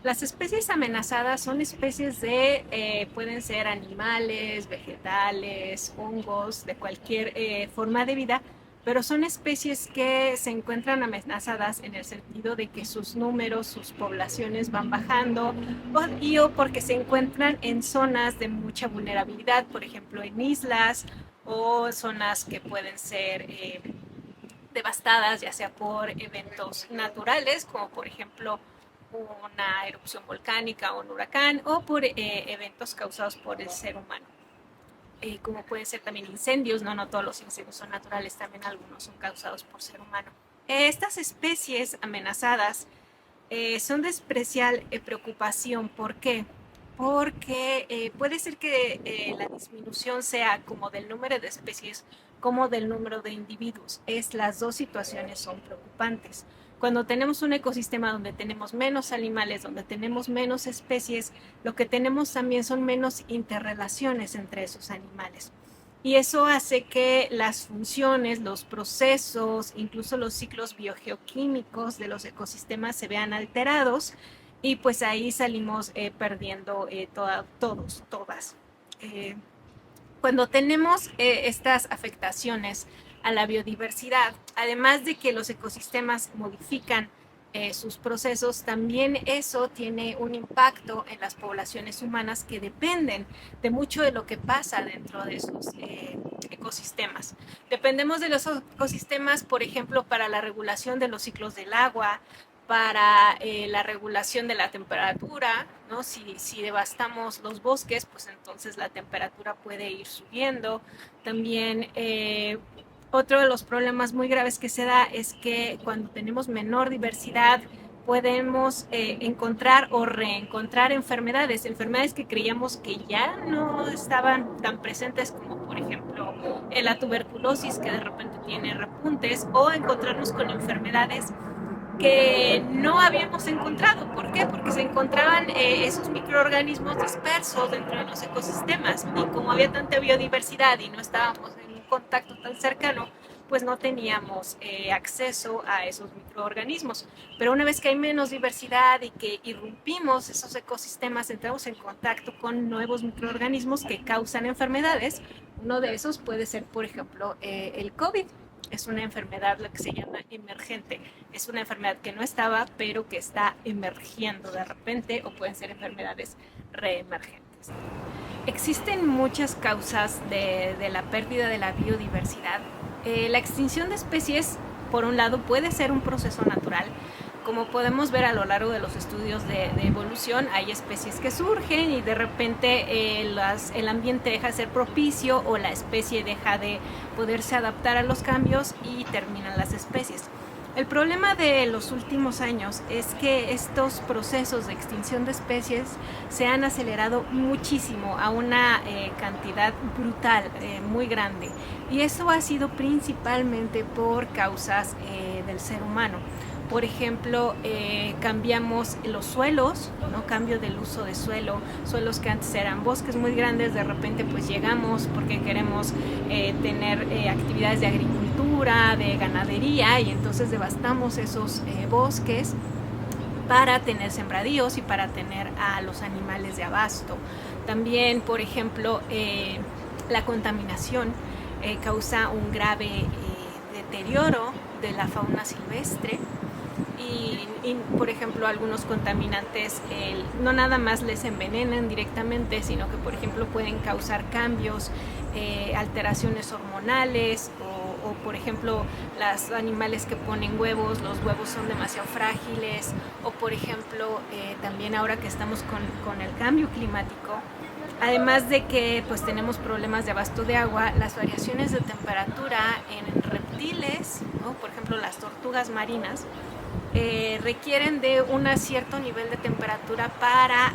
Las especies amenazadas son especies de, pueden ser animales, vegetales, hongos, de cualquier forma de vida, pero son especies que se encuentran amenazadas en el sentido de que sus números, sus poblaciones van bajando o porque se encuentran en zonas de mucha vulnerabilidad, por ejemplo en islas o zonas que pueden ser devastadas, ya sea por eventos naturales, como por ejemplo una erupción volcánica o un huracán, o por eventos causados por el ser humano. Como pueden ser también incendios, no todos los incendios son naturales, también algunos son causados por ser humano. Estas especies amenazadas son de especial preocupación. ¿Por qué? Porque puede ser que la disminución sea como del número de especies como del número de individuos. Las dos situaciones son preocupantes. Cuando tenemos un ecosistema donde tenemos menos animales, donde tenemos menos especies, lo que tenemos también son menos interrelaciones entre esos animales. Y eso hace que las funciones, los procesos, incluso los ciclos biogeoquímicos de los ecosistemas se vean alterados y pues ahí salimos perdiendo todas. Eh, Cuando tenemos estas afectaciones a la biodiversidad, además de que los ecosistemas modifican sus procesos, también eso tiene un impacto en las poblaciones humanas que dependen de mucho de lo que pasa dentro de esos ecosistemas. Dependemos de los ecosistemas, por ejemplo, para la regulación de los ciclos del agua, para la regulación de la temperatura, ¿no? Si devastamos los bosques, pues entonces la temperatura puede ir subiendo. También otro de los problemas muy graves que se da es que cuando tenemos menor diversidad podemos encontrar o reencontrar enfermedades que creíamos que ya no estaban tan presentes como por ejemplo la tuberculosis que de repente tiene repuntes o encontrarnos con enfermedades que no habíamos encontrado. ¿Por qué? Porque se encontraban esos microorganismos dispersos dentro de los ecosistemas y como había tanta biodiversidad y no estábamos en un contacto tan cercano, pues no teníamos acceso a esos microorganismos. Pero una vez que hay menos diversidad y que irrumpimos esos ecosistemas, entramos en contacto con nuevos microorganismos que causan enfermedades. Uno de esos puede ser, por ejemplo, el COVID. Es una enfermedad lo que se llama emergente. Es una enfermedad que no estaba, pero que está emergiendo de repente, o pueden ser enfermedades reemergentes. Existen muchas causas de la pérdida de la biodiversidad. La extinción de especies, por un lado, puede ser un proceso natural. Como podemos ver a lo largo de los estudios de evolución, hay especies que surgen y de repente el ambiente deja de ser propicio o la especie deja de poderse adaptar a los cambios y terminan las especies. El problema de los últimos años es que estos procesos de extinción de especies se han acelerado muchísimo a una cantidad brutal, muy grande. Y eso ha sido principalmente por causas del ser humano. Por ejemplo, cambiamos los suelos, ¿no? Cambio del uso de suelo, suelos que antes eran bosques muy grandes, de repente pues llegamos porque queremos tener actividades de agricultura, de ganadería y entonces devastamos esos bosques para tener sembradíos y para tener a los animales de abasto. También, por ejemplo, la contaminación causa un grave deterioro de la fauna silvestre por ejemplo, algunos contaminantes no nada más les envenenan directamente, sino que, por ejemplo, pueden causar cambios, alteraciones hormonales o, por ejemplo, los animales que ponen huevos, los huevos son demasiado frágiles o, por ejemplo, también ahora que estamos con el cambio climático, además de que pues tenemos problemas de abasto de agua, las variaciones de temperatura en reptiles, ¿no? Por ejemplo las tortugas marinas, requieren de un cierto nivel de temperatura para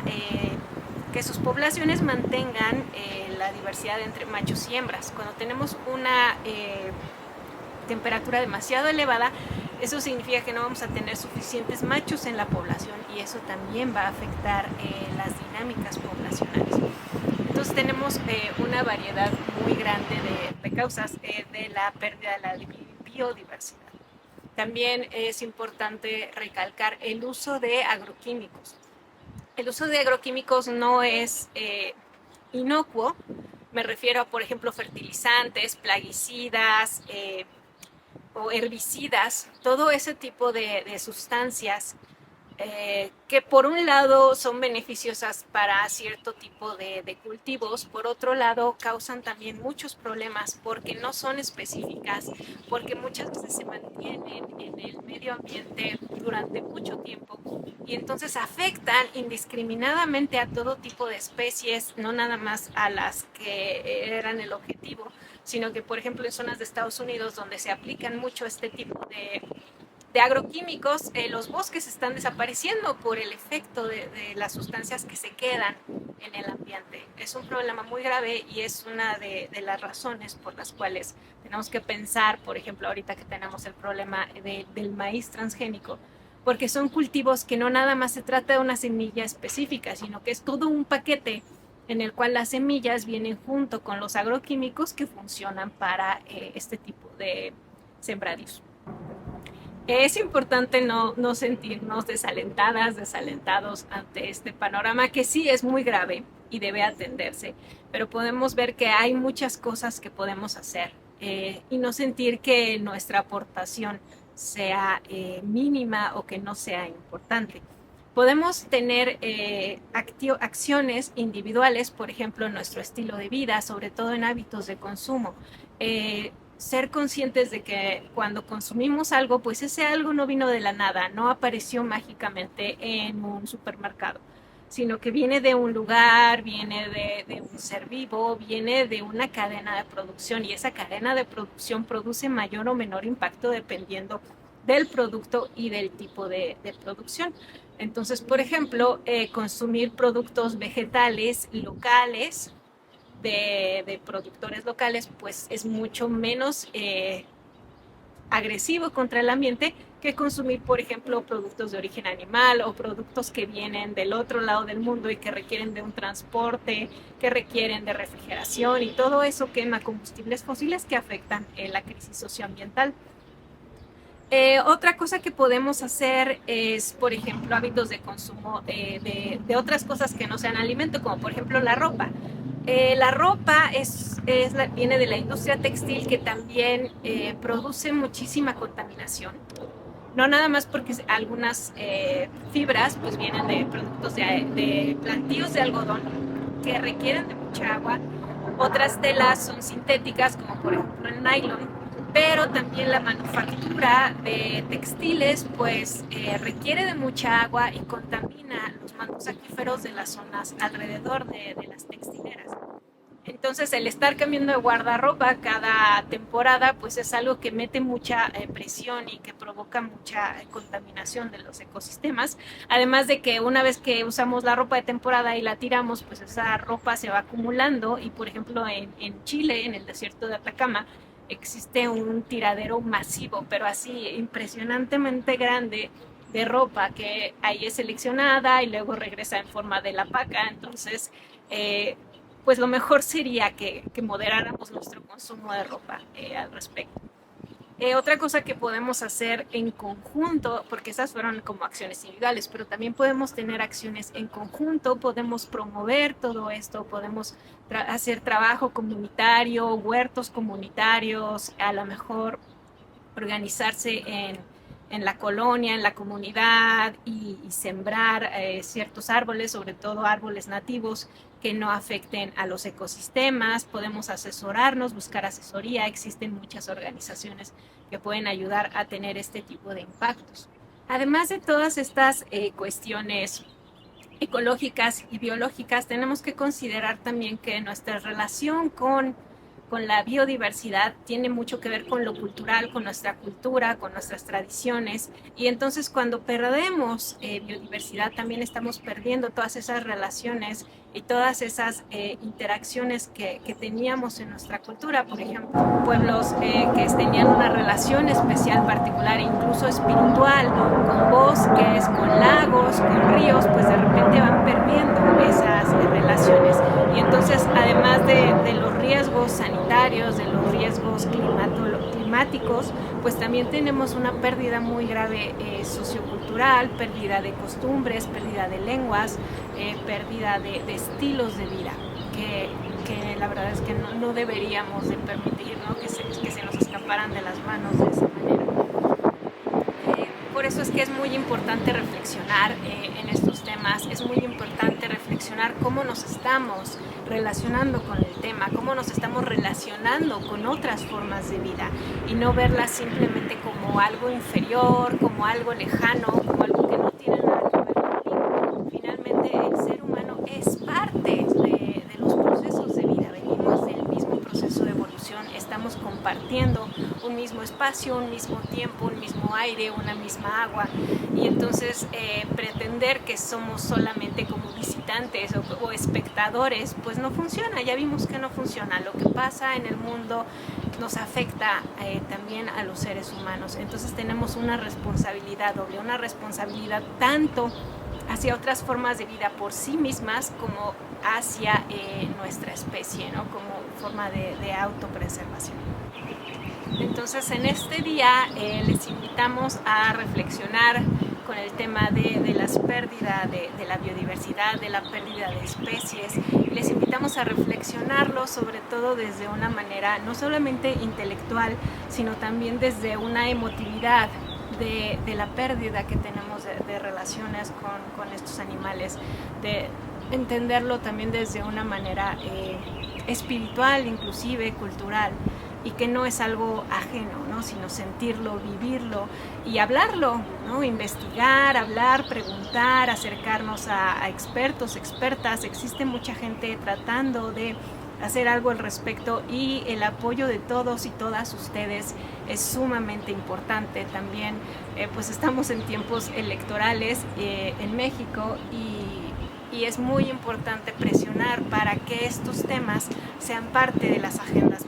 que sus poblaciones mantengan la diversidad entre machos y hembras. Cuando tenemos una temperatura demasiado elevada, eso significa que no vamos a tener suficientes machos en la población y eso también va a afectar las dinámicas poblacionales. Entonces tenemos una variedad muy grande de causas de la pérdida de la biodiversidad. También es importante recalcar el uso de agroquímicos. El uso de agroquímicos no es inocuo. Me refiero a, por ejemplo, fertilizantes, plaguicidas o herbicidas, todo ese tipo de sustancias que por un lado son beneficiosas para cierto tipo de cultivos, por otro lado causan también muchos problemas porque no son específicas, porque muchas veces se mantienen en el medio ambiente durante mucho tiempo y entonces afectan indiscriminadamente a todo tipo de especies, no nada más a las que eran el objetivo, sino que por ejemplo en zonas de Estados Unidos donde se aplican mucho este tipo de agroquímicos, los bosques están desapareciendo por el efecto de las sustancias que se quedan en el ambiente. Es un problema muy grave y es una de las razones por las cuales tenemos que pensar, por ejemplo, ahorita que tenemos el problema del maíz transgénico, porque son cultivos que no nada más se trata de una semilla específica, sino que es todo un paquete en el cual las semillas vienen junto con los agroquímicos que funcionan para este tipo de sembradíos. Es importante no sentirnos desalentadas, desalentados ante este panorama que sí es muy grave y debe atenderse, pero podemos ver que hay muchas cosas que podemos hacer y no sentir que nuestra aportación sea mínima o que no sea importante. Podemos tener acciones individuales, por ejemplo, en nuestro estilo de vida, sobre todo en hábitos de consumo. Ser conscientes de que cuando consumimos algo, pues ese algo no vino de la nada, no apareció mágicamente en un supermercado, sino que viene de un lugar, viene de un ser vivo, viene de una cadena de producción y esa cadena de producción produce mayor o menor impacto dependiendo del producto y del tipo de producción. Entonces, por ejemplo, consumir productos vegetales locales de productores locales, pues es mucho menos agresivo contra el ambiente que consumir, por ejemplo, productos de origen animal o productos que vienen del otro lado del mundo y que requieren de un transporte, que requieren de refrigeración y todo eso quema combustibles fósiles que afectan la crisis socioambiental. Otra cosa que podemos hacer es, por ejemplo, hábitos de consumo de otras cosas que no sean alimento, como por ejemplo la ropa. La ropa viene de la industria textil que también produce muchísima contaminación. No nada más porque algunas fibras pues vienen de productos de plantíos de algodón que requieren de mucha agua. Otras telas son sintéticas, como por ejemplo el nylon, pero también la manufactura de textiles pues requiere de mucha agua y contamina los mantos acuíferos de las zonas alrededor de las textileras. Entonces el estar cambiando de guardarropa cada temporada pues es algo que mete mucha presión y que provoca mucha contaminación de los ecosistemas. Además de que una vez que usamos la ropa de temporada y la tiramos, pues esa ropa se va acumulando y por ejemplo en Chile, en el desierto de Atacama, existe un tiradero masivo, pero así impresionantemente grande de ropa que ahí es seleccionada y luego regresa en forma de la paca. Entonces, pues lo mejor sería que moderáramos nuestro consumo de ropa al respecto. Otra cosa que podemos hacer en conjunto, porque esas fueron como acciones individuales, pero también podemos tener acciones en conjunto, podemos promover todo esto, podemos hacer trabajo comunitario, huertos comunitarios, a lo mejor organizarse en la colonia, en la comunidad y sembrar ciertos árboles, sobre todo árboles nativos que no afecten a los ecosistemas. Podemos asesorarnos, buscar asesoría. Existen muchas organizaciones que pueden ayudar a tener este tipo de impactos. Además de todas estas cuestiones ecológicas y biológicas, tenemos que considerar también que nuestra relación con la biodiversidad tiene mucho que ver con lo cultural, con nuestra cultura, con nuestras tradiciones. Y entonces cuando perdemos biodiversidad también estamos perdiendo todas esas relaciones y todas esas interacciones que teníamos en nuestra cultura. Por ejemplo, pueblos que tenían una relación especial, particular, incluso espiritual, con bosques, con lagos, con ríos, pues de repente van perdiendo esas relaciones. Y entonces, además de los riesgos sanitarios, de los riesgos climáticos, pues también tenemos una pérdida muy grave sociocultural, pérdida de costumbres, pérdida de lenguas, pérdida de estilos de vida, que la verdad es que no deberíamos de permitir, ¿no? que se nos escaparan de las manos de esa manera. Por eso es que es muy importante reflexionar en estos temas, es muy importante reflexionar cómo nos estamos relacionando con el tema, cómo nos estamos relacionando con otras formas de vida y no verlas simplemente como algo inferior, como algo lejano, como algo que no tiene nada que ver conmigo. Finalmente el ser humano es parte de los procesos de vida, venimos del mismo proceso de evolución, estamos compartiendo un mismo espacio, un mismo tiempo, un mismo aire, una misma agua, y entonces pretender que somos solamente como visitantes o espectadores, pues no funciona. Ya vimos que no funciona. Lo que pasa en el mundo nos afecta también a los seres humanos. Entonces tenemos una responsabilidad doble, una responsabilidad tanto hacia otras formas de vida por sí mismas como hacia nuestra especie, ¿no? Como forma de autopreservación. Entonces en este día les invitamos a reflexionar con el tema de las pérdidas de la biodiversidad, de la pérdida de especies. Les invitamos a reflexionarlo sobre todo desde una manera no solamente intelectual, sino también desde una emotividad de la pérdida que tenemos de relaciones con estos animales, de entenderlo también desde una manera espiritual, inclusive cultural, y que no es algo ajeno, ¿no? Sino sentirlo, vivirlo y hablarlo, ¿no? Investigar, hablar, preguntar, acercarnos a expertos, expertas. Existe mucha gente tratando de hacer algo al respecto y el apoyo de todos y todas ustedes es sumamente importante. También pues estamos en tiempos electorales en México y es muy importante presionar para que estos temas sean parte de las agendas